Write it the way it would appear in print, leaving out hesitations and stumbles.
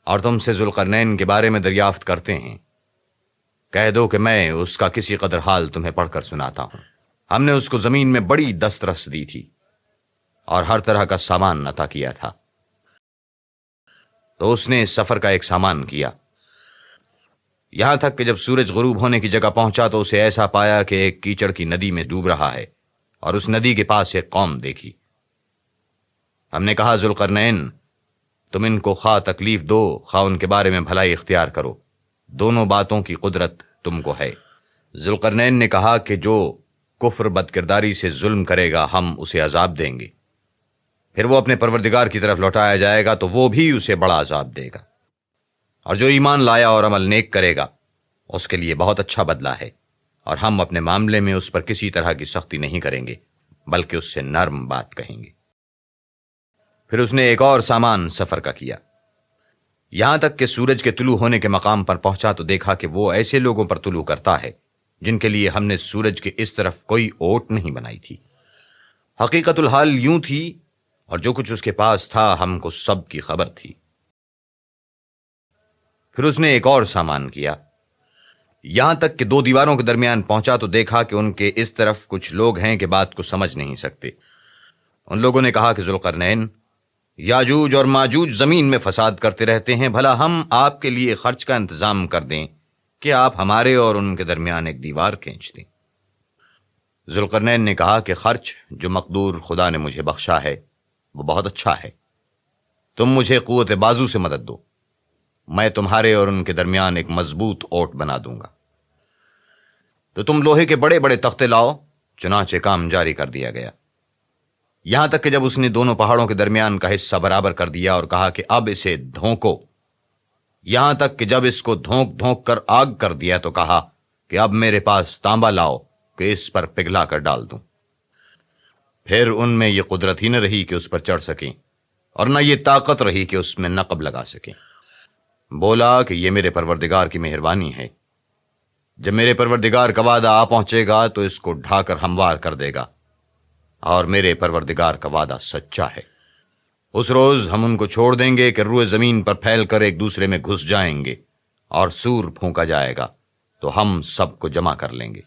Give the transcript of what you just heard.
اور تم سے ذوالقرنین کے بارے میں دریافت کرتے ہیں، کہہ دو کہ میں اس کا کسی قدر حال تمہیں پڑھ کر سناتا ہوں۔ ہم نے اس کو زمین میں بڑی دسترس دی تھی اور ہر طرح کا سامان عطا کیا تھا، تو اس نے اس سفر کا ایک سامان کیا، یہاں تک کہ جب سورج غروب ہونے کی جگہ پہنچا تو اسے ایسا پایا کہ ایک کیچڑ کی ندی میں ڈوب رہا ہے، اور اس ندی کے پاس ایک قوم دیکھی۔ ہم نے کہا ذوالقرنین، تم ان کو خواہ تکلیف دو خواہ ان کے بارے میں بھلائی اختیار کرو، دونوں باتوں کی قدرت تم کو ہے۔ ذوالقرنین نے کہا کہ جو کفر بدکرداری سے ظلم کرے گا ہم اسے عذاب دیں گے، پھر وہ اپنے پروردگار کی طرف لوٹایا جائے گا تو وہ بھی اسے بڑا عذاب دے گا، اور جو ایمان لایا اور عمل نیک کرے گا اس کے لیے بہت اچھا بدلہ ہے، اور ہم اپنے معاملے میں اس پر کسی طرح کی سختی نہیں کریں گے بلکہ اس سے نرم بات کہیں گے۔ پھر اس نے ایک اور سامان سفر کا کیا، یہاں تک کہ سورج کے طلوع ہونے کے مقام پر پہنچا تو دیکھا کہ وہ ایسے لوگوں پر طلوع کرتا ہے جن کے لیے ہم نے سورج کے اس طرف کوئی اوٹ نہیں بنائی تھی۔ حقیقت الحال یوں تھی، اور جو کچھ اس کے پاس تھا ہم کو سب کی خبر تھی۔ پھر اس نے ایک اور سامان کیا، یہاں تک کہ دو دیواروں کے درمیان پہنچا تو دیکھا کہ ان کے اس طرف کچھ لوگ ہیں کہ بات کو سمجھ نہیں سکتے۔ ان لوگوں نے کہا کہ ذوالقرنین، یاجوج اور ماجوج زمین میں فساد کرتے رہتے ہیں، بھلا ہم آپ کے لیے خرچ کا انتظام کر دیں کہ آپ ہمارے اور ان کے درمیان ایک دیوار کھینچ دیں۔ ذوالقرنین نے کہا کہ خرچ جو مقدور خدا نے مجھے بخشا ہے وہ بہت اچھا ہے، تم مجھے قوت بازو سے مدد دو، میں تمہارے اور ان کے درمیان ایک مضبوط اوٹ بنا دوں گا۔ تو تم لوہے کے بڑے بڑے تختے لاؤ۔ چنانچہ کام جاری کر دیا گیا، یہاں تک کہ جب اس نے دونوں پہاڑوں کے درمیان کا حصہ برابر کر دیا اور کہا کہ اب اسے دھونکو، یہاں تک کہ جب اس کو دھونک دھونک کر آگ کر دیا تو کہا کہ اب میرے پاس تانبا لاؤ کہ اس پر پگھلا کر ڈال دوں۔ پھر ان میں یہ قدرت ہی نہ رہی کہ اس پر چڑھ سکیں، اور نہ یہ طاقت رہی کہ اس میں نقب لگا سکیں۔ بولا کہ یہ میرے پروردگار کی مہربانی ہے، جب میرے پروردگار کا وعدہ آ پہنچے گا تو اس کو ڈھا کر ہموار کر دے گا، اور میرے پروردگار کا وعدہ سچا ہے۔ اس روز ہم ان کو چھوڑ دیں گے کہ روئے زمین پر پھیل کر ایک دوسرے میں گھس جائیں گے، اور سور پھونکا جائے گا تو ہم سب کو جمع کر لیں گے۔